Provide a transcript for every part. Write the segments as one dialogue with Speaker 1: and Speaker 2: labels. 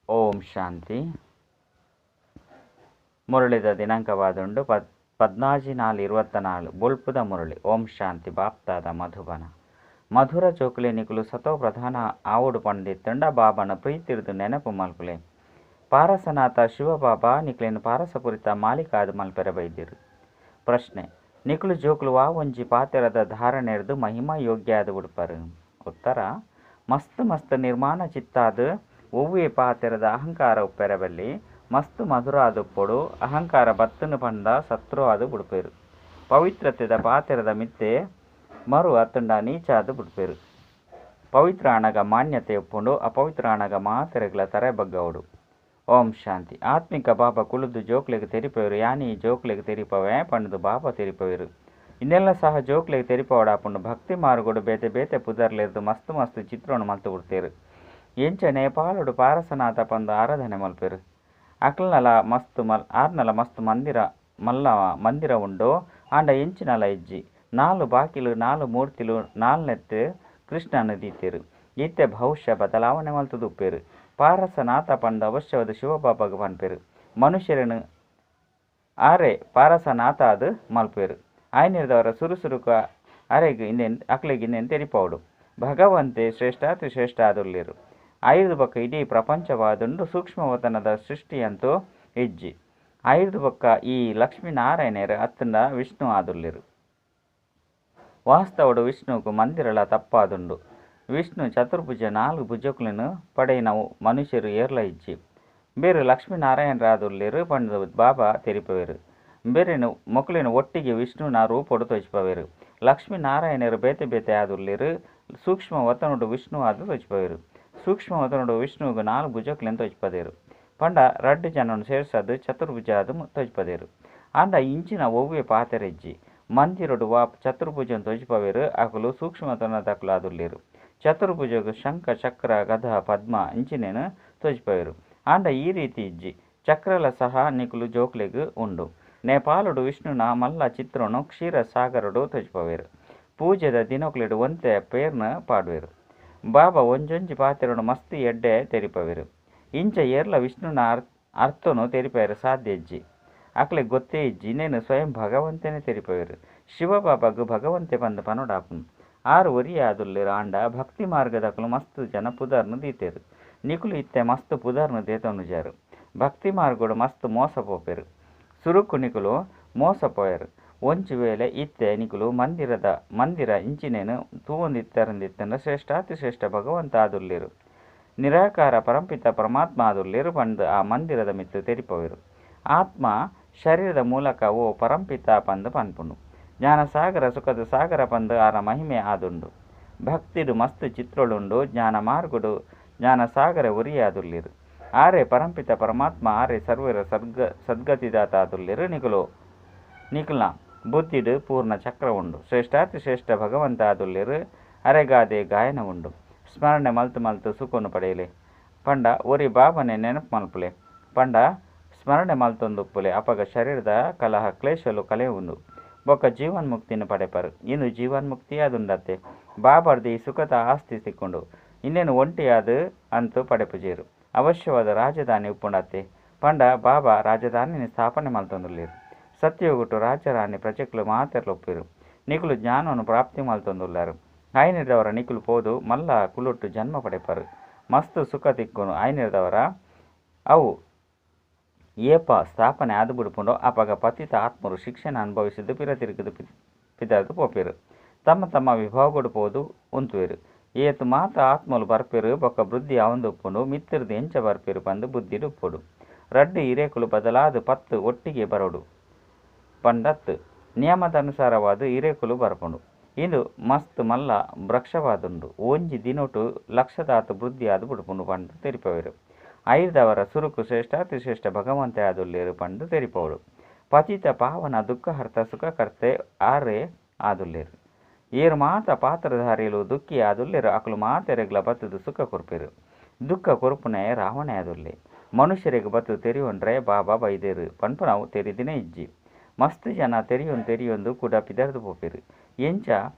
Speaker 1: ಓಂ ಶಾಂತಿ. ಮುರಳಿದ ದಿನಾಂಕವಾದುಂಡು 14/4/24 ಬುಲ್ಪುದ ಮುರಳಿ. ಓಂ ಶಾಂತಿ. ಬಾಪ್ತಾದ ಮಧುಬನ ಮಧುರ ಜೋಕುಲೆ ನಿಕುಲು ಸತೋ ಪ್ರಧಾನ ಆವುಡು ಪಂಡಿತ್ತಂಡ ಬಾಬನ ಪ್ರೀತಿರ್ದು ನೆನಪು ಮಲ್ಪುಲೆ. ಪಾರಸನಾಥ ಶಿವಬಾಬಾ ನಿಕ್ಲೇನು ಪಾರಸಪುರಿತ ಮಾಲಿಕಾದ ಮಲ್ಪೆರ ಬೈದಿರು. ಪ್ರಶ್ನೆ: ನಿಕುಲು ಜೋಕುಲು ಒಂಜಿ ಪಾತೆರದ ಧಾರಣೆರ್ದು ಮಹಿಮಾ ಯೋಗ್ಯ ಆದ ಉಡುಪರು. ಉತ್ತರ: ಮಸ್ತ್ ಮಸ್ತ್ ನಿರ್ಮಾಣ ಚಿತ್ತಾದ ಒವ್ವೇ ಪಾತೆರದ ಅಹಂಕಾರ ಉಪ್ಪೆರಬಲ್ಲಿ ಮಸ್ತ್ ಮಧುರ ಆದುಪ್ಪೊಡು ಅಹಂಕಾರ ಬತ್ತನು ಪಂಡ ಸತ್ರು ಅದು ಬುಡ್ಪೇರು. ಪವಿತ್ರತೆದ ಪಾತೆರದ ಮಿತ್ತೆ ಮರು ಅತ್ತುಂಡ ನೀಚಾದು ಬುಡ್ಪೇರು. ಪವಿತ್ರ ಅಣಗ ಮಾನ್ಯತೆ ಉಪ್ಪುಂಡು ಅಪವಿತ್ರ ಅಣಗ ಮಾತೆರೆಗ್ಲ ತರೆ ಬಗ್ಗವುಡು. ಓಂ ಶಾಂತಿ. ಆತ್ಮಿಕ ಬಾಬಾ ಕುಳುದು ಜೋಕ್ಲೆಗೆ ತೆರಿಪವರು ಯಾನಿ ಜೋಕ್ಲೆಗೆ ತೆರಿಪವೇ ಪಂಡದು ಬಾಬಾ ತೆರಿಪವರು. ಇನ್ನೆಲ್ಲ ಸಹ ಜೋಕ್ಲೆಗೆ ತೆರಿಪವಡಾಪುಂಡು ಭಕ್ತಿ ಮಾರುಗೋಡು ಬೇತೆ ಬೇತೆ ಪುದರ್ಲೆರ್ದು ಮಸ್ತ್ ಮಸ್ತ್ ಚಿತ್ರೋಣ ಮಲ್ತು ಬಿಡ್ತೇರು. ಎಂಚ ನೇಪಾಳುಡು ಪಾರಸನಾಥ ಪಂದು ಆರಾಧನೆ ಮಲ್ಪೇರು. ಅಕ್ಲನಲ ಮಸ್ತ್ ಆರ್ನಲ ಮಸ್ತ್ ಮಂದಿರ ಉಂಡು ಆಂಡ ಎಂಚಿನಲ ಇಜ್ಜಿ 4 ಬಾಕಿಲು 4 ಮೂರ್ತಿಲು 4ನೆತ್ತು ಕೃಷ್ಣನ ದೀತೇರು. ಇತ್ತೆ ಭವಿಷ್ಯ ಬದಲಾವಣೆ ಮಲ್ತದು ಉಪ್ಪೇರು. ಪಾರಸನಾಥ ಪಂಡ ಅವಶ್ಯವಾದ ಶಿವಬಾಬಾಗ ಪನ್ಪೇರು. ಮನುಷ್ಯರನ್ನು ಆರೆ ಪಾರಸನಾಥ ಅದು ಮಲ್ಪೇರು. ಆಯ್ನಿರ್ದವರ ಸುರುಸುರುಕ ಅರೆಗೆ ಅಕ್ಲೆಗೆ ಇನ್ನೇನು ತೆರಿಪವಡು. ಭಗವಂತೆ ಶ್ರೇಷ್ಠಾತಿ ಶ್ರೇಷ್ಠ ಆದುಲ್ಲೇರು. 5 ಬಕ್ಕ ಇಡೀ ಪ್ರಪಂಚವಾದುಂಡು ಸೂಕ್ಷ್ಮವತನದ ಸೃಷ್ಟಿಯಂತೂ ಇಜ್ಜಿ. 5 ಬಕ್ಕ ಈ ಲಕ್ಷ್ಮೀನಾರಾಯಣರು ಅತ್ತಂಡ ವಿಷ್ಣು ಆದುಲ್ಲೇರು. ವಾಸ್ತವಡು ವಿಷ್ಣುಕು ಮಂದಿರಲ ತಪ್ಪಾದುಂಡು. ವಿಷ್ಣು ಚತುರ್ಭುಜ 4 ಭುಜಕುలను ಪಡೆಯಿನ ಮನುಷ್ಯರು ಏರ್ಲ ಇಜ್ಜಿ. ಬೇರೆ ಲಕ್ಷ್ಮೀನಾರಾಯಣರು ಆದುಲ್ಲೇರು ಪಂಡ ಬಾಬಾ ತೆರಿಪವೇರು. ಬೇರೆನು ಮೊಕಲಿನ ಒಟ್ಟಿಗೆ ವಿಷ್ಣುನ ರೂಪೊಡು ತೋಚಿಪವೇರು. ಲಕ್ಷ್ಮೀನಾರಾಯಣರು ಬೇತೆ ಬೇತೆ ಆದುಲ್ಲೇರು. ಸೂಕ್ಷ್ಮ ವತನುಡು ವಿಷ್ಣು ಆದು ತೋಚಿಪವೇರು. ಸೂಕ್ಷ್ಮ ವತನುಡು ವಿಷ್ಣುವಿಗೆ 4 ಭುಜಕುలను ತೋಚಿಪದೇರು. ಪಂಡ 2 ಜನನು ಸೇರ್ಸದು ಚತುರ್ಭುಜ ಅದು ತೋಚಿಪದೇರು. ಅಂಡ ಇಂಚಿನ ಒವ್ವೇ ಪಾತೆರೆಜ್ಜಿ ಮಂದಿರಡು ಚತುರ್ಭುಜನ್ ತೋಚಿಪವೇರು. ಅಕಲು ಸೂಕ್ಷ್ಮತನದಕಲು ಆದುಲ್ಲೇರು. ಚತುರ್ಭುಜಗು ಶಂಖ ಚಕ್ರ ಗದ ಪದ್ಮ ಇಂಚಿನೇನು ತೋಚಿಪವೇರು. ಅಂಡ ಈ ರೀತಿ ಇಜ್ಜಿ ಚಕ್ರಲ ಸಹ ನಿಕುಲು ಜೋಕ್ಲೆಗು ಉಂಡು. ನೇಪಾಳುಡು ವಿಷ್ಣುನ ಮಲ್ಲ ಚಿತ್ರನು ಕ್ಷೀರ ಸಾಗರಡು ತೋಚಿಪವೇರು. ಪೂಜೆದ ದಿನೊಕ್ಲೆಡು ಒಂತೆ ಪೇರ್ನ ಪಾಡುವೆರು. ಬಾಬಾ ಒಂಜೊಂಜಿ ಪಾತೆರಡು ಮಸ್ತ್ ಎಡ್ಡೆ ತೆರಿಪವೇರು. ಇಂಚ ಏರ್ಲ ವಿಷ್ಣುನ ಅರ್ಥನು ತೆರಿಪೇರು ಸಾಧ್ಯ ಇಜ್ಜಿ. ಅಕ್ಲೆ ಗೊತ್ತೇ ಇಜ್ಜಿ ಇನ್ನೇನು ಸ್ವಯಂ ಭಗವಂತನೇ ತೆರಿಪವೇರು. ಶಿವಬಾಬಾಗು ಭಗವಂತೆ ಪಂದು ಪನೋಡಾಪುನು 6 ಒರಿಯ ಆದುಲ್ಲೇರು. ಆಂಡ ಭಕ್ತಿ ಮಾರ್ಗದಕಲು ಮಸ್ತ್ ಜನ ಪುದರ್ನು ದೀತೇರು. ನಿಕುಲು ಇತ್ತೆ ಮಸ್ತ್ ಪುದರ್ನು ದೇತನುಜಾರು. ಭಕ್ತಿ ಮಾರ್ಗೋಡು ಮಸ್ತ್ ಮೋಸ ಪೋಪೇರು. ಸುರುಕು ನಿಕುಲು ಮೋಸ ಪೋಯರು. ಒಂಚು ವೇಳೆ ಇತ್ತೆ ನಿಕುಲು ಮಂದಿರ ಇಂಚಿನೇನು ತೂವೊಂದಿತ್ತರಂದಿತ್ತಂಡ ಶ್ರೇಷ್ಠಾತಿ ಶ್ರೇಷ್ಠ ಭಗವಂತ ಆದುಲ್ಲೇರು. ನಿರಾಕಾರ ಪರಂಪಿತ ಪರಮಾತ್ಮ ಆದುಲ್ಲೇರು ಪಂದು ಆ ಮಂದಿರದ ಮಿತ್ತು ತೆರಿಪವೇರು. ಆತ್ಮ ಶರೀರದ ಮೂಲಕ ಓ ಪರಂಪಿತ ಪಂದು ಪನ್ಪುಂಡು. ಜ್ಞಾನಸಾಗರ ಸುಖದ ಸಾಗರ ಪಂದು ಆರ ಮಹಿಮೆ ಆದುಂಡು. ಭಕ್ತಿಡು ಮಸ್ತ್ ಚಿತ್ರಳುಂಡು. ಜ್ಞಾನ ಮಾರ್ಗುಡು ಜ್ಞಾನಸಾಗರ ಒರಿಯ ಆದುಲ್ಲೇರು. ಆರೆ ಪರಂಪಿತ ಪರಮಾತ್ಮ ಆರೆ ಸರ್ವರ ಸದ್ಗತಿದಾತ ಆದುಲ್ಲೇರು. ನಿಕುಲ್ನ ಬುದ್ಧಿಡು ಪೂರ್ಣ ಚಕ್ರ ಉಂಡು. ಶ್ರೇಷ್ಠಾತಿ ಶ್ರೇಷ್ಠ ಭಗವಂತ ಆದುಲ್ಲೇರು. ಅರೆಗಾದೆ ಗಾಯನ ಉಂಡು. ಸ್ಮರಣೆ ಮಲ್ತು ಸುಖನು ಪಡೆಯಲೆ ಪಂಡ ಒರಿ ಬಾಬನೆ ನೆನಪು ಮಲ್ಪುಲೆ ಪಂಡ ಸ್ಮರಣೆ ಮಲ್ತೊಂದುಪ್ಪುಲೆ ಅಪಗ ಶರೀರದ ಕಲಹ ಕ್ಲೇಶಲು ಕಲೆ ಉಂಡು. ಬೊಕ್ಕ ಜೀವನ್ಮುಕ್ತಿನ ಪಡೆಪರು. ಇನ್ನು ಜೀವನ್ಮುಕ್ತಿ ಅದುಂಡತ್ತೆ ಬಾಬರ್ದು ಈ ಸುಖದ ಆಸ್ತಿ ಸಿಕ್ಕೊಂಡು ಇನ್ನೇನು ಒಂಟಿಯಾದು ಅಂತೂ ಪಡೆಪುಜೇರು. ಅವಶ್ಯವಾದ ರಾಜಧಾನಿ ಉಪ್ಪುಂಡತ್ತೆ ಪಂಡ ಬಾಬಾ ರಾಜಧಾನಿನ ಸ್ಥಾಪನೆ ಮಲ್ತೊಂದುಲ್ಲೇರು. ಸತ್ಯಯುಗುಟ್ಟು ರಾಜರಾಣಿ ಪ್ರಜೆಗಳು ಮಾತೆರ್ಲು ಒಪ್ಪಿರು. ನಿಕುಲು ಜ್ಞಾನವನ್ನು ಪ್ರಾಪ್ತಿ ಮಲ್ತೊಂದುಲ್ಲಾರು. ಆಯ್ನಿರ್ದವರ ನಿಕುಲು ಪೋದು ಮಲ್ಲ ಕುಲುಟ್ಟು ಜನ್ಮ ಪಡೆಪರು. ಮಸ್ತ್ ಸುಖ ತಿಕ್ಕುನು ಆಯ್ನಿರ್ದವರ ಅವು ಏಪ ಸ್ಥಾಪನೆ ಆದು ಬಿಡ್ಪುಂಡು ಅಪಗ ಪತಿತ ಆತ್ಮರು ಶಿಕ್ಷಣ ಅನುಭವಿಸಿದ್ದು ಪಿರತಿರುಗಿದು ಪಿದರ್ದು ಪೋಪೇರು. ತಮ್ಮ ತಮ್ಮ ವಿಭಾವಗಳು ಪೋದು ಉಂತುವೆರು. ಏತು ಮಾತ ಆತ್ಮಲು ಬರ್ಪೇರು. ಬೊಕ್ಕ ಬುದ್ಧಿ ಅವಂದು ಉಪ್ಪುಂಡು ಮಿತ್ತಿರ್ದು ಎಂಚ ಬರ್ಪೇರು ಪಂದು ಬುದ್ಧಿಡು ಉಪ್ಪುಡು. 2 ಹಿರೇಕುಲು ಬದಲಾದ 10 ಒಟ್ಟಿಗೆ ಬರೋಡು ಪಂಡತ್ತು ನಿಯಮದನುಸಾರವಾದ ಹಿರೇಕುಲು ಬರ್ಪುಂಡು. ಇದು ಮಸ್ತ್ ಮಲ್ಲ ವೃಕ್ಷವಾದುಂಡು. ಒಂಜಿ ದಿನೊಟು ಲಕ್ಷದಾತು ಬುದ್ಧಿ ಆದು ಬಿಡ್ಪುಂಡು ಪಂಡು ತೆರಿಪವೇರು. ಐದವರ ಸುರುಕು ಶ್ರೇಷ್ಠಾತಿ ಶ್ರೇಷ್ಠ ಭಗವಂತೆ ಆದುಲ್ಲೇರು ಪಂಡು ತೆರಿಪವಡು. ಪತಿತ ಪಾವನ ದುಃಖಹರ್ತ ಸುಖಕರ್ತೆ ಆರೆ ಆದುಲ್ಲೇರು. ಏರು ಮಾತ ಪಾತ್ರಧಾರಿಯಲು ದುಃಖಿ ಆದುಲ್ಲೇರು. ಅಕಲು ಮಾತೆರೆಗ್ಲ ಬತ್ತದು ಸುಖ ಕೊರ್ಪೇರು. ದುಃಖ ಕೊರ್ಪುನೆ ರಾವಣೆ ಆದುಲ್ಲೆ. ಮನುಷ್ಯರಿಗೆ ಬತ್ತು ತೆರಿಯೊಂಡ್ರೆ ಬಾಬಾ ಬೈದೇರು ಪಂಪು ನಾವು ತೆರಿದಿನೇ ಇಜ್ಜಿ. ಮಸ್ತ್ ಜನ ತೆರಿಯೊಂದು ಕೂಡ ಪಿದರ್ದು ಪೋಪೇರು. ಎಂಚ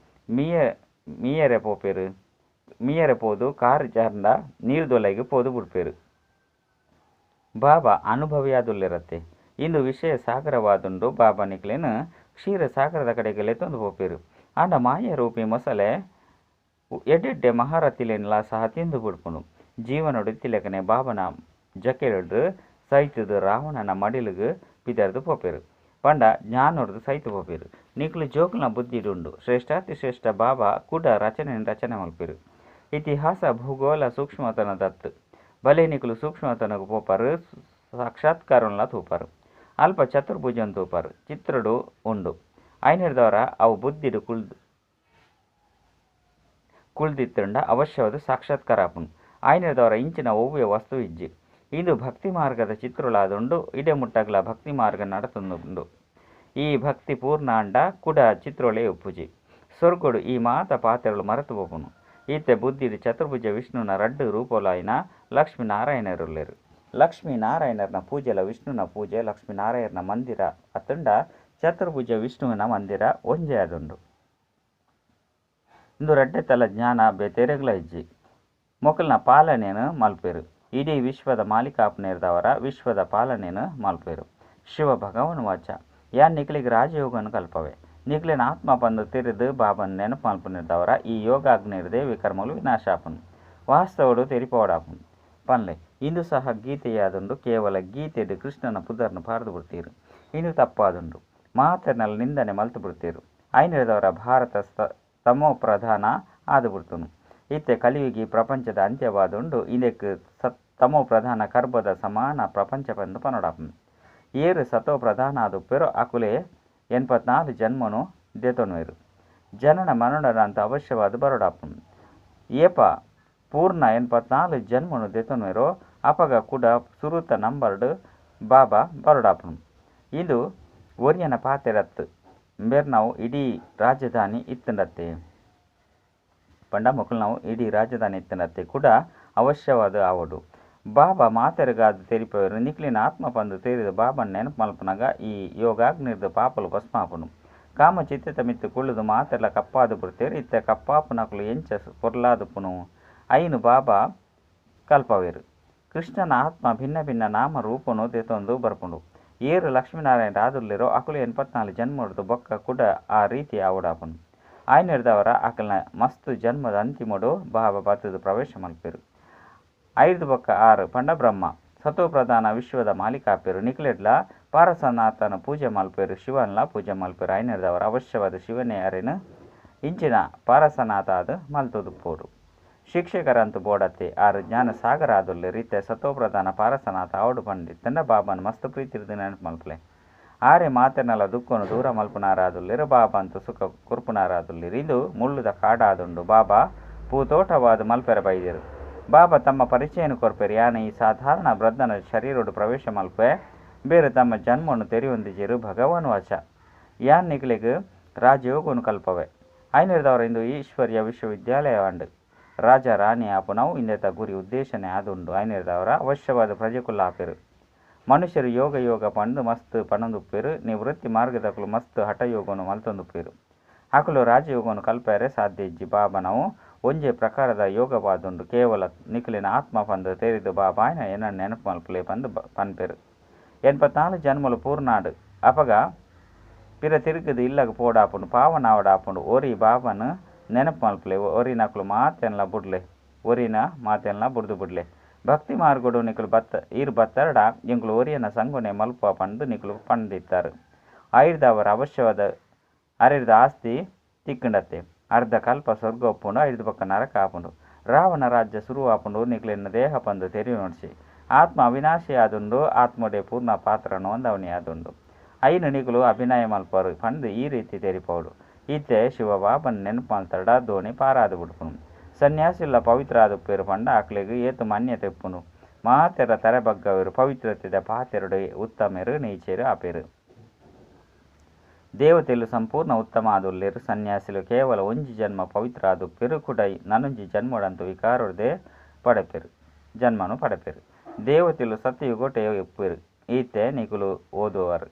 Speaker 1: ಮೀಯರೆ ಪೋಪೇರು. ಮೀಯರೆ ಪೋದು ಕಾರ್ ಜಾರ್ಂಡ ನೀರ್ದೊಲೆಗೆ ಪೋದು ಬಿಡ್ಪೇರು. ಬಾಬಾ ಅನುಭವಿಯಾದುಲ್ಲಿರತ್ತೆ. ಇಂದು ವಿಷಯ ಸಾಗರವಾದುಂಡು ಬಾಬಾ ನಿಕ್ಲೇನು ಕ್ಷೀರ ಸಾಗರದ ಕಡೆಗೆ ಲೆತ್ತೊಂದು ಹೋಪಿರು. ಆಂಡ ಮಾಯ ರೂಪಿ ಮೊಸಳೆ ಎಡ್ಡೆಡ್ಡೆ ಮಹಾರತಿಲೆನ್ಲ ಸಹ ತಿಂದು ಬಿಡ್ಪುಂಡು. ಜೀವನೋಡು ಇತ್ತಿಲೆಕನೆ ಬಾಬನ ಜಕೆಡು ಸೈತದು ರಾವಣನ ಮಡಿಲಿಗೆ ಪಿದರ್ದು ಪೋಪೆರು. ಪಂಡ ಜ್ಞಾನೋರ್ದು ಸೈತು ಪೋಪೆರು. ನಿಕ್ಲು ಜೋಕುಲ್ನ ಬುದ್ಧಿಡುಂಡು ಶ್ರೇಷ್ಠಾತಿ ಶ್ರೇಷ್ಠ ಬಾಬಾ ಕೂಡ ರಚನೆ ಮಲ್ಪಿರು. ಇತಿಹಾಸ ಭೂಗೋಳ ಸೂಕ್ಷ್ಮತನ ದತ್ತು ಬಲೆ ನಿಕ್ಲು ಸೂಕ್ಷ್ಮತನకు పోపారు. ಸಾಕ್ಷಾತ್ಕಾರನ್ಲ ತೂಪಾರು. ಅಲ್ಪ ಚತುರ್ಭುಜನ್ ತೂಪಾರು. ಚಿತ್ರಡು ಉಂಡು ಐನರ್ದವರ ಅವು ಬುದ್ಧಿಡು ಕುಳ್ದಿತ್ತಂಡ ಅವಶ್ಯವಾದ ಸಾಕ್ಷಾತ್ಕಾರ ಆಪುಂಡು. ಐನರ್ದವರ ಇಂಚಿನ ಒವ್ವೆ ವಸ್ತು ಇಜ್ಜಿ. ಇಂದು ಭಕ್ತಿ ಮಾರ್ಗದ ಚಿತ್ರಲಾದುಂಡು ಇಡೆ ಮುಟ್ಟಗ್ಲ ಭಕ್ತಿ ಮಾರ್ಗ ನಡತುಂಡು. ಈ ಭಕ್ತಿ ಪೂರ್ಣ ಅಂಡ ಕುಡ ಚಿತ್ರೊಳೆ ಉಪ್ಪುಜಿ. ಸ್ವರ್ಗೊಡು ಈ ಮಾತ ಪಾತ್ರೆಗಳು ಮರೆತು ಹೋಪುನು. ಈತೆ ಬುದ್ಧಿಡು ಚತುರ್ಭುಜ ವಿಷ್ಣುನ ರಡ್ಡು ರೂಪೋಲಾಯಿನ ಲಕ್ಷ್ಮೀನಾರಾಯಣರುಲ್ಲೆರು. ಲಕ್ಷ್ಮೀನಾರಾಯಣರ್ನ ಪೂಜೆಲ ವಿಷ್ಣುನ ಪೂಜೆ ಲಕ್ಷ್ಮೀನಾರಾಯಣನ ಮಂದಿರ ಅತ್ತಂಡ ಚತುರ್ಭುಜ ವಿಷ್ಣುವಿನ ಮಂದಿರ ಒಂಜೆ ಅದುಂಡು. ಇಂದು ರಡ್ಡೆ ತಲ ಜ್ಞಾನ ಬೆತೆರೆಗ್ಲ ಇಜ್ಜಿ. ಮೊಕಲ್ನ ಪಾಲನೆಯನ್ನು ಮಲ್ಪೇರು. ಇಡೀ ವಿಶ್ವದ ಮಾಲೀಕಾಪನೇರ್ದವರ ವಿಶ್ವದ ಪಾಲನೆಯನ್ನು ಮಲ್ಪೇರು. ಶಿವ ಭಗವನ್ ವಾಚ ಯಾನ್ ನಿಕ್ಲಿಗೆ ರಾಜಯೋಗನ ಕಲ್ಪವೆ. ನಿಕ್ಲಿನ ಆತ್ಮ ಬಂದು ತಿರಿದು ಬಾಬನ್ ನೆನಪು ಮಲ್ಪನಿರ್ದವರ ಈ ಯೋಗಾಗ್ನಿರ್ದೇ ವಿಕರ್ಮಲು ವಿನಾಶ ಆಪುನು. ವಾಸ್ತವಡು ತೆರಿಪೋಡಾಪುನು ಪನ್ಲೆ. ಇಂದು ಸಹ ಗೀತೆಯಾದುಂಡು ಕೇವಲ ಗೀತೆಡು ಕೃಷ್ಣನ ಪುದರ್ನು ಪಾರ್ದು ಬಿಡ್ತೀರು. ಇನ್ನು ತಪ್ಪಾದುಂಡು ಮಾತರ್ನೆಲ್ಲ ನಿಂದನೆ ಮಲ್ತು ಬಿಡ್ತೀರು. ಐನಿರ್ದವರ ಭಾರತ ತಮೋ ಪ್ರಧಾನ ಆದು ಬಿಡ್ತುನು. ಇತ್ತೆ ಕಲಿಯುಗಿ ಪ್ರಪಂಚದ ಅಂತ್ಯವಾದುಂಡು ಇದಕ್ಕೆ ತಮೋ ಪ್ರಧಾನ ಕರ್ಬದ ಸಮಾನ ಪ್ರಪಂಚ ಬಂದು ಪನೋಡಾಪುನು. ಏರು ಸತೋ ಪ್ರಧಾನ ಆದುಪ್ಪೆರೋ ಅಕುಲೆ 84 ಜನ್ಮನು ದೆತೊನ್ವೇರು. ಜನನ ಮರಣದಂತ ಅವಶ್ಯವಾದ ಬರೋಡಾಪುನು. ಏಪ ಪೂರ್ಣ 84 ಜನ್ಮನು ದೆತೊನ್ವೇರೋ ಅಪಗ ಕೂಡ ಸುರುತ ನಂಬರ್ಡು ಬಾಬಾ ಬರೋಡಾಪುನು. ಇದು ಒರಿಯನ ಪಾತೆರತ್ತು ಬೇರ್ ನಾವು ಇಡೀ ರಾಜಧಾನಿ ಇತ್ತಂಡತ್ತೆ ಪಂಡ ಮಕ್ಕಳು ನಾವು ಇಡೀ ರಾಜಧಾನಿ ಇತ್ತಂಡತ್ತೆ ಕೂಡ ಅವಶ್ಯವಾದ ಆವಡು. ಬಾಬಾ ಮಾತೆರಗಾದು ತೆರಿಪವರು ನಿಕ್ಲಿನ ಆತ್ಮ ಬಂದು ತೇರಿದ ಬಾಬನ ನೆನಪು ಮಲ್ಪನಾಗ ಈ ಯೋಗಾಗ್ನಿರ್ದು ಪಾಪಲು ಭಸ್ಮಾಪುನು. ಕಾಮ ಚಿತ್ತಿತ ಮಿತ್ತು ಕುಳ್ಳುದು ಮಾತೆಲ್ಲ ಕಪ್ಪಾದು ಬಿಡ್ತೇರು. ಇತ್ತ ಕಪ್ಪಾಪುನಕಲು ಎಂಚ ಪೊರ್ಲಾದುಪುನು ಐನು ಬಾಬಾ ಕಲ್ಪವೇರು. ಕೃಷ್ಣನ ಆತ್ಮ ಭಿನ್ನ ಭಿನ್ನ ನಾಮ ರೂಪನು ತೆತೊಂದು ಬರ್ಪುಂಡು. ಏರು ಲಕ್ಷ್ಮೀನಾರಾಯಣ ರಾದುಲ್ಲಿರೋ ಅಕುಲು 84 ಜನ್ಮಡ್ದು ಬೊಕ್ಕ ಕೂಡ ಆ ರೀತಿ ಆವುಡಾಪುನು. ಆಯ್ನಿರ್ದವರ ಅಕಲ್ನ ಮಸ್ತು ಜನ್ಮದ ಅಂತಿಮಡು ಬಾಬಾ ಬತ್ತದು ಪ್ರವೇಶ ಮಲ್ಪೇರು. 5 ಬೊಕ್ಕ 6 ಪಂಡ ಬ್ರಹ್ಮ ಸತೋ ಪ್ರಧಾನ ವಿಶ್ವದ ಮಾಲೀಕಾಪೇರು. ನಿಕ್ಲೆಡ್ಲ ಪಾರಸನಾಥನ ಪೂಜೆ ಮಲ್ಪೇರು. ಶಿವನ್ಲ ಪೂಜೆ ಮಲ್ಪೇರು. ಐನಿರ್ದವರ ಅವಶ್ಯವಾದ ಶಿವನೇ ಅರೇನು ಇಂಚಿನ ಪಾರಸನಾಥ ಅದು ಮಲ್ತುದುಪ್ಪೋಡು. ಶಿಕ್ಷಕರಂತೂ ಬೋಡತ್ತೆ 6 ಜ್ಞಾನ ಸಾಗರ ಆದುಲ್ಲೆ ರೀತೆ ಸತೋ ಪ್ರಧಾನ ಪಾರಸನಾಥ ಅವಡು ಪಂಡಿತ್ತಂಡ ಬಾಬಾನ ಮಸ್ತು ಪ್ರೀತಿರ್ದು ನೆನಪು ಮಲ್ಪಲೆ. ಆರೆ ಮಾತೆನಲ್ಲ ದುಃಖನು ದೂರ ಮಲ್ಪುನಾರಾದುಲ್ಲಿರು. ಬಾಬಾ ಅಂತೂ ಸುಖ ಕುರ್ಪುನಾರಾದುಲ್ಲಿರು. ಇದು ಮುಳ್ಳುದ ಕಾಡಾದುಂಡು ಬಾಬಾ ಪೂತೋಟವಾದ ಮಲ್ಪೆರ ಬೈದಿರು. ಬಾಬಾ ತಮ್ಮ ಪರಿಚಯನು ಕೊರ್ಪೆರು. ಯಾನ ಈ ಸಾಧಾರಣ ಬ್ರದ್ದನ ಶರೀರೋಡು ಪ್ರವೇಶ ಮಲ್ಪೆ ಬೇರೆ ತಮ್ಮ ಜನ್ಮವನ್ನು ತೆರೆಯೊಂದಿಜಿರು. ಭಗವಾನ್ ವಾಚ ಯಾನ್ ನಿಕ್ಲಿಗೆ ರಾಜಯೋಗನು ಕಲ್ಪವೆ. ಐನಿರ್ದವರ ಇಂದು ಈಶ್ವರ್ಯ ವಿಶ್ವವಿದ್ಯಾಲಯ ಅಂಡು ರಾಜ ರಾಣಿ ಆಪುನವು ಇಂದೆತ ಗುರಿ ಉದ್ದೇಶನೇ ಆದುಂಡು. ಐನಿರ್ದವರ ಅವಶ್ಯವಾದ ಪ್ರಜೆಕುಲ್ಲ ಆಪೆರು. ಮನುಷ್ಯರು ಯೋಗ ಪಂಡು ಮಸ್ತ್ ಪಣಂದುಪ್ಪೇರು. ನಿವೃತ್ತಿ ಮಾರ್ಗದಕಲು ಮಸ್ತ್ ಹಠಯೋಗನು ಮಲ್ತೊಂದುಪ್ಪೇರು. ಅಕಲು ರಾಜಯೋಗನು ಕಲ್ಪರೆ ಸಾಧ್ಯ ಇಜ್ಜಿ. ಬಾಬಾ ನಾವು ಒಂಜೆ ಪ್ರಕಾರದ ಯೋಗವಾದುಂಡು. ಕೇವಲ ನಿಖಿಲಿನ ಆತ್ಮ ಪಂದು ತೇರಿದು ಬಾಬಾಯನ ಏನ ನೆನಪು ಮಲ್ಪಲೆ ಪಂದು ಪನ್ಪೇರು. 84 ಜನ್ಮಲು ಪೂರ್ಣಾಡು ಅಪಗ ಪಿರ ತಿರುಗದು ಇಲ್ಲಗ ಪೋಡಾಪುಂಡು. ಪಾವನ ಆವಡಾಪುಂಡು. ಒರಿ ಬಾಬನ ನೆನಪು ಮಲ್ಪಲೆ. ಒರಿ ನಕಲು ಮಾತೆನ್ಲ ಬುಡ್ಲೆ. ಒರಿನ ಮಾತೆನ್ಲ ಬುಡ್ದು ಬಿಡ್ಲೆ. ಭಕ್ತಿ ಮಾರ್ಗಡು ನಿಕಲು ಈರು ಬತ್ತರಡ ಇಂಕುಲು ಒರಿಯನ ಸಂಗೊನೆ ಮಲ್ಪ ಪಂಡು ನಿಕಲು ಪಂಡಿತ್ತಾರೆ. ಆಯುರ್ದವರ ಅವಶ್ಯವಾದ ಅರಿರ್ದ ಆಸ್ತಿ ತಿಕ್ಕಂಡತ್ತೆ. ಅರ್ಧ ಕಲ್ಪ ಸ್ವರ್ಗ ಒಪ್ಪುಂಡು. 5 ಪಕ್ಕ ನರಕ ಆಪುಂಡು. ರಾವಣ ರಾಜ್ಯ ಶುರು ಆಪುಂಡು. ನಿಕ್ಲಿನ ದೇಹ ಪಂದು ತೆರಿ ನೋಡಿಸಿ ಆತ್ಮ ಅವಿನಾಶಿ ಆದುಂಡು. ಆತ್ಮಡೆ ಪೂರ್ಣ ಪಾತ್ರನು ಒಂದವನಿ ಆದುಂಡು. ಐನು ನಿಕಲು ಅಭಿನಯ ಮಲ್ಪರು ಪಂದು ಈ ರೀತಿ ತೆರಿಪೋಡು. ಈತೆ ಶಿವ ಬಾಬನ ನೆನಪು ಮಲ್ತಡ ದೋಣಿ ಪಾರಾದು ಬಿಡ್ಪುನು. ಸನ್ಯಾಸಿಲ್ಲ ಪವಿತ್ರ ಆದುಪ್ಪೇರು ಪಂಡ ಅಕ್ಲೆಗೆ ಏತು ಮಾನ್ಯ ತೆಪ್ಪುನು. ಮಾತೆರ ತರೆ ಬಗ್ಗವೇರು. ಪವಿತ್ರತೆದ ಪಾತೆರಡು ಉತ್ತಮೆರು ನೀಚೇರು ಆಪೇರು. ದೇವತೆಲು ಸಂಪೂರ್ಣ ಉತ್ತಮ ಆದುಲ್ಲೇರು. ಸನ್ಯಾಸಿಲು ಕೇವಲ ಒಂಜಿ ಜನ್ಮ ಪವಿತ್ರ ಆದುಪ್ಪೇರು. ಕೂಡ ನನೊಂಜಿ ಜನ್ಮಡಂತೂ ವಿಕಾರದೇ ಪಡೆಪೇರು ಜನ್ಮನು ಪಡೆಪೇರು. ದೇವತೆಲು ಸತ್ಯಯುಗೊಟೆ ಉಪ್ಪೇರು. ಈತೆ ನಿಕುಲು ಓದುವರು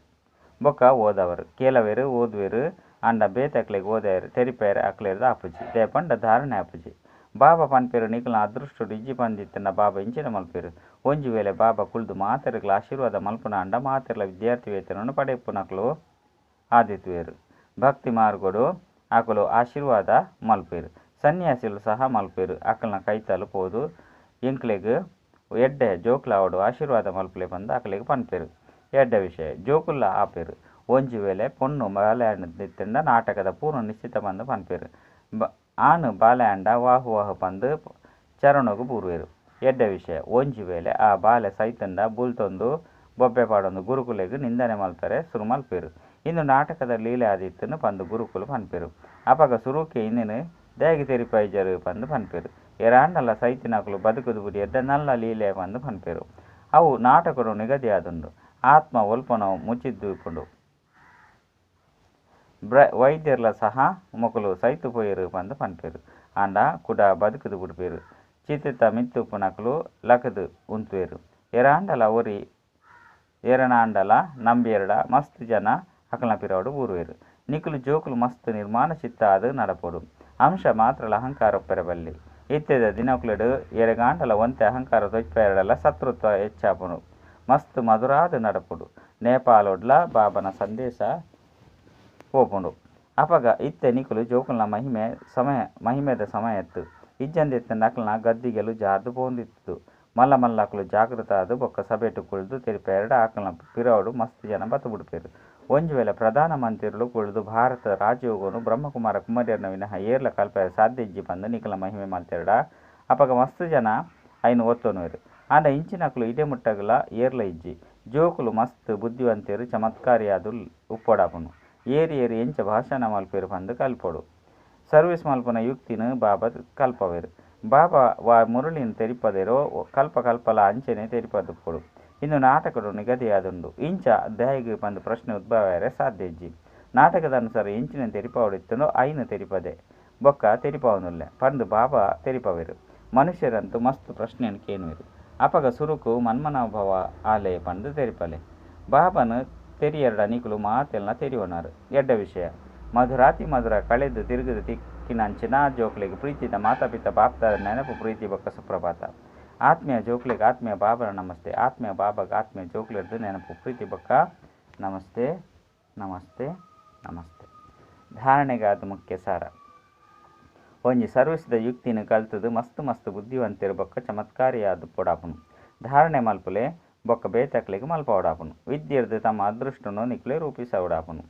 Speaker 1: ಬೊಕ್ಕ ಓದವರು ಕೆಲವೇರು ಓದುವೆರು ಅಂಡ ಬೇತಕ್ಲೆಗೆ ಓದಾಯರು ತೆರಿಪೇರು ಅಕ್ಲೇರ್ದ ಆಪುಜಿ ದೇ ಪಂಡ ಧಾರಣೆ ಆಪುಜಿ. ಬಾಬಾ ಪನ್ಪೇರು ನಿಕಲ್ನ ಅದೃಷ್ಟ ಇಜ್ಜಿ ಪಂದಿತ್ತನ ಬಾಬಾ ಇಂಚಿನ ಮಲ್ಪೇರು ಒಂಜಿ ವೇಳೆ ಬಾಬಾ ಕುಲ್ದು ಮಾತೆರೆಗ್ಲ ಆಶೀರ್ವಾದ ಮಲ್ಪುನ ಅಂಡ ಮಾತೆರ್ಲ ವಿದ್ಯಾರ್ಥಿ ವೇತನವನ್ನು ಪಡೆಪುನಕಲು ಆದಿತ್ವೇರು ಭಕ್ತಿ ಮಾರ್ಗೋಡು ಆಕಲು ಆಶೀರ್ವಾದ ಮಲ್ಪೇರು ಸನ್ಯಾಸಿಲು ಸಹ ಮಲ್ಪೇರು ಅಕಲ್ನ ಕೈತಲು ಪೋದು ಎಂಕ್ಲೆಗ್ ಎಡ್ಡೆ ಜೋಕ್ಲಾವಡು ಆಶೀರ್ವಾದ ಮಲ್ಪಲೆ ಬಂದು ಅಕಲಿಗೆ ಪನ್ಪೇರು ಎಡ್ಡೆ ವಿಷಯ ಜೋಕುಲ್ಲ ಆಪೇರು ಒಂಜಿ ವೇಳೆ ಪೊಣ್ಣು ಬಾಲೆಹಣ್ಣ ನಾಟಕದ ಪೂರ್ಣ ನಿಶ್ಚಿತ ಬಂದು ಪನ್ಪೇರು ಆನು ಬಾಲೆಹಂಡ ವಾಹು ವಾಹು ಪಂದು ಚರಣಗು ಪೂರ್ವೇರು ಎಡ್ಡೆ ವಿಷಯ ಒಂಜಿ ವೇಳೆ ಆ ಬಾಲೆ ಸೈತಂಡ ಬುಲ್ತೊಂದು ಬೊಬ್ಬೆ ಪಾಡೊಂದು ಗುರುಕುಲೆಗ್ ನಿಂದನೆ ಮಲ್ಪರೆ ಸುರು ಮಲ್ಪೇರು ಇಂದು ನಾಟಕದ ಲೀಲೆ ಆದಿತ್ತನ್ನು ಪಂದು ಗುರುಕುಲು ಪನ್ಪೇರು ಅಪಗ ಸುರುಕೆ ಇನ್ನೇನು ದೇಗಿ ತೆರಿಪೈಜರು ಪಂದು ಪನ್ಪೇರು ಎರಾಂಡಲ ಸೈತಿನಕಲು ಬದುಕುದು ಬುಡಿ ಎದ್ದ ನಲ್ಲ ಲೀಲೆ ಪಂದು ಪನ್ಪೇರು ಅವು ನಾಟಕಡು ನಿಗದಿಯಾದುಂಡು ಆತ್ಮ ಒಲ್ಪನವು ಮುಚ್ಚಿದ್ದುಕೊಂಡು ವೈದ್ಯರ್ಲ ಸಹ ಮೊಕಲು ಸೈತು ಪೋಯರು ಪಂದು ಪನ್ಪೇರು ಆಂಡ ಕುಡ ಬದುಕುದು ಬುಡ್ಪೇರು ಚಿತ್ತಿತ ಮಿತ್ತು ಪುನಕಲು ಲಕದು ಉಂತುವೇರು ಎರಾಂಡಲ ಒರಿ ಏರನಾಂಡಲ ನಂಬಿಯರಡ ಮಸ್ತ್ ಜನ ಅಕಲ್ನ ಪಿರವಡು ಊರುವೇರು ನಿಕುಲು ಜೋಕುಲು ಮಸ್ತ್ ನಿರ್ಮಾಣ ಚಿತ್ತ ಅದು ನಡಪೋಡು ಅಂಶ ಮಾತ್ರಲ ಅಹಂಕಾರ ಪೆರಬಲ್ಲಿ ಇತ್ತೆದ ದಿನಕುಲೆಡು ಎರೆಗಾಂಡಲ ಒಂತೆ ಅಹಂಕಾರ ದೊಚ್ಪೆರಡಲ ಶತ್ರುತ್ವ ಹೆಚ್ಚಾಪುನು ಮಸ್ತ್ ಮಧುರಾದ ನಡಪುಡು ನೇಪಾಳೊಡ್ಲ ಬಾಬನ ಸಂದೇಶ ಪೋಪುಂಡು ಅಪಗ ಇತ್ತೆ ನಿಕುಲು ಜೋಕುಲ್ನ ಮಹಿಮೆದ ಸಮಯತ್ತು ಇಜ್ಜಂದಿತ್ತ ನಕಲ್ನ ಗದ್ದಿಗೆಲು ಜಾರ್ದು ಪೋಂದಿತ್ತು ಮಲ್ಲ ಮಲ್ಲಕಲು ಜಾಗೃತ ಅದು ಬೊಕ್ಕ ಸಭೆಟು ಕುಳಿದು ತೆರಿಪೆರಡ ಆಕಲ್ನ ಪಿರವಡು ಮಸ್ತ್ ಜನ ಬತ್ತು ಬಿಡ್ಪೇರು ಒಂಜಿ ವೇಳೆ ಪ್ರಧಾನ ಮಂತ್ರಿಗಳು ಕುಳಿದು ಭಾರತ ರಾಜ್ಯೋಗನು ಬ್ರಹ್ಮಕುಮಾರ ಕುಮಾರ್ಯರ್ನ ವಿನಃ ಏರ್ಲ ಕಲ್ಪೆರ ಸಾಧ್ಯ ಇಜ್ಜಿ ಬಂದು ನಿಕಲ ಮಹಿಮೆ ಮಲ್ತೆರಡ ಅಪಗ ಮಸ್ತ್ ಜನ ಐನು ಒತ್ತೊನುವೆರು ಆಂಡ ಇಂಚಿನಕಲು ಇಡೆ ಮುಟ್ಟಗಲ ಏರ್ಲ ಇಜ್ಜಿ ಜೋಕುಲು ಮಸ್ತ್ ಬುದ್ಧಿವಂತರು ಚಮತ್ಕಾರಿಯಾದು ಉಪ್ಪೊಡಾಪುನು ಏರಿ ಏರಿ ಎಂಚ ಭಾಷಣ ಮಲ್ಪೇರು ಬಂದು ಕಲ್ಪೊಡು ಸರ್ವಿಸ್ ಮಲ್ಪನ ಯುಕ್ತಿನ ಬಾಬಾ ಕಲ್ಪವೇರು ಬಾಬಾ ವಾ ಮುರುಳಿನ ತೆರಿಪದೇರೋ ಕಲ್ಪ ಕಲ್ಪಲ ಅಂಚೆನೆ ತೆರಿಪದುಪ್ಪೊಡು ಇನ್ನು ನಾಟಕಡು ನಿಗದಿಯಾದುಂಡು ಇಂಚ ದೇಹಗೆ ಬಂದು ಪ್ರಶ್ನೆ ಉದ್ಭವರೆ ಸಾಧ್ಯ ಇಜ್ಜಿ ನಾಟಕದ ಅನುಸಾರ ಇಂಚಿನ ತೆರಿಪವಡಿತ್ತನೋ ಐನು ತೆರಿಪದೆ ಬೊಕ್ಕ ತೆರಿಪವನುಲ್ಲೆ ಪಂದು ಬಾಬಾ ತೆರಿಪವೇರು ಮನುಷ್ಯರಂತೂ ಮಸ್ತ್ ಪ್ರಶ್ನೆಯನ್ನು ಕೇನುವೆರು ಅಪಗ ಸುರುಕು ಮನ್ಮನಾಭವ ಆಲೆ ಪಂದು ತೆರಿಪಲೆ ಬಾಬನು ತೆರಿಯರಡ ನಿಕುಲು ಮಾತೆಲ್ನ ತೆರಿವನಾರು ಎಡ್ಡ ವಿಷಯ ಮಧುರಾತಿ ಮಧುರ ಕಳೆದು ತಿರುಗದು ತಿಕ್ಕಿನಂಚಿನ ಜೋಕ್ಲಿಗೆ ಪ್ರೀತಿದ ಮಾತಾಪಿತ ಬಾಪ್ತಾದ ನೆನಪು ಪ್ರೀತಿ ಬೊಕ್ಕ ಸುಪ್ರಭಾತ ಆತ್ಮೀಯ ಜೋಕ್ಲಿಗೆ ಆತ್ಮೀಯ ಬಾಬರ ನಮಸ್ತೆ ಆತ್ಮೀಯ ಬಾಬಾಗ ಆತ್ಮೀಯ ಜೋಕ್ಲಿರ್ದು ನೆನಪು ಪ್ರೀತಿ ಬೊಕ್ಕ ನಮಸ್ತೆ ನಮಸ್ತೆ ನಮಸ್ತೆ ಧಾರಣೆಗಾದ ಮುಖ್ಯ ಸಾರ ಒಂಜಿ ಸರ್ವಿಸ್ದ ಯುಕ್ತಿನ ಕಲ್ತದು ಮಸ್ತ್ ಮಸ್ತ್ ಬುದ್ಧಿವಂತಿರು ಬೊಕ್ಕ ಚಮತ್ಕಾರಿಯಾದ ಪೊಡಾಪುನು ಧಾರಣೆ ಮಲ್ಪುಲೆ ಬೊಕ್ಕ ಬೇತಕ್ಲಿಗೆ ಮಲ್ಪವಡಾಪುನು ವಿದ್ಯೆರ್ದು ತಮ್ಮ ಅದೃಷ್ಟನು ನಿಕ್ಲೆ ರೂಪಿಸವಡಾಪುನು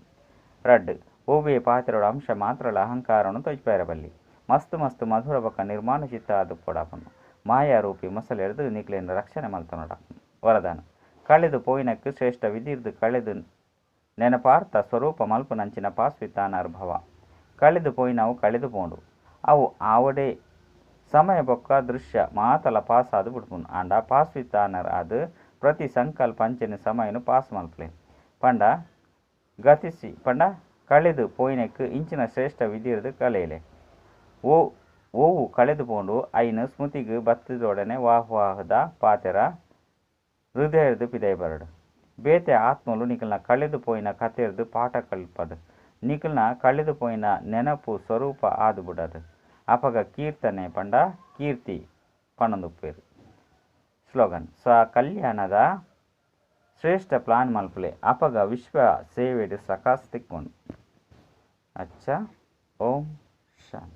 Speaker 1: ರಡ್ ಓವಿಯ ಪಾತ್ರೆಡ ಅಂಶ ಮಾತ್ರಲ ಅಹಂಕಾರನು ತೊಜ್ಪೇರಬಲ್ಲಿ ಮಸ್ತ್ ಮಸ್ತ್ ಮಧುರ ಬೊಕ್ಕ ನಿರ್ಮಾಣ ಚಿತ್ತ ಅದು ಪೊಡಾಪುನು ಮಾಯಾರೂಪಿ ಮೊಸಲೆರ್ದು ನಿಕ್ಲೆನ ರಕ್ಷಣೆ ಮಲ್ತನೊಡಾಪುನು ವರದಾನ ಕಳೆದು ಪೋಯಿನಕ್ಕೆ ಶ್ರೇಷ್ಠ ವಿಧಿರ್ದು ಕಳೆದು ನೆನಪಾರ್ಥ ಸ್ವರೂಪ ಮಲ್ಪುನಂಚಿನ ಪಾಸ್ವಿತಾನರ್ ಭವ ಕಳೆದು ಪೋಯಿನವು ಕಳೆದು ಪೋಂಡು ಅವು ಆವಡೆ ಸಮಯ ಬೊಕ್ಕ ದೃಶ್ಯ ಮಾತಲ ಪಾಸ್ ಆದು ಬಿಡ್ಪುನು ಆಂಡ ಪಾಸ್ವಿತಾನರ್ ಅದು ಪ್ರತಿ ಸಂಕಲ್ಪ ಅಂಚಿನ ಸಮಯನು ಪಾಸ್ ಮಲ್ಪಲೆ ಪಂಡ ಗತಿಸಿ ಪಂಡ ಕಳೆದು ಪೋಯಿನಕ್ಕೆ ಇಂಚಿನ ಶ್ರೇಷ್ಠ ವಿಧಿರ್ದು ಕಲೆಯಲೆ ಓವು ಕಳೆದು ಪೋಂಡು ಐನು ಸ್ಮೃತಿಗೆ ಬತ್ತದೊಡನೆ ವಾಹ್ವಾಹದ ಪಾತೆರ ಹೃದಯರ್ದು ಪಿದಯ ಬರಡು ಬೇತೆ ಆತ್ಮಲು ನಿಕಲ್ನ ಕಳೆದು ಪೋಯಿನ ಕಥೆರ್ದು ಪಾಠ ಕಲ್ಪದು ನಿಕಲ್ನ ಕಳೆದು ಪೋಯಿನ ನೆನಪು ಸ್ವರೂಪ ಆದು ಬಿಡದು ಅಪಗ ಕೀರ್ತನೆ ಪಂಡ ಕೀರ್ತಿ ಪಣಂದುಪ್ಪೇರು ಸ್ಲೋಗನ್ ಕಲ್ಯಾಣದ ಶ್ರೇಷ್ಠ ಪ್ಲಾನ್ ಮಲ್ಪಲೆ ಅಪಗ ವಿಶ್ವ ಸೇವೆಡು ಸಕಾಸ್ತಿಕ್ಕೊಂಡು ಅಚ್ಚ ಓಂ ಶಾಂತಿ.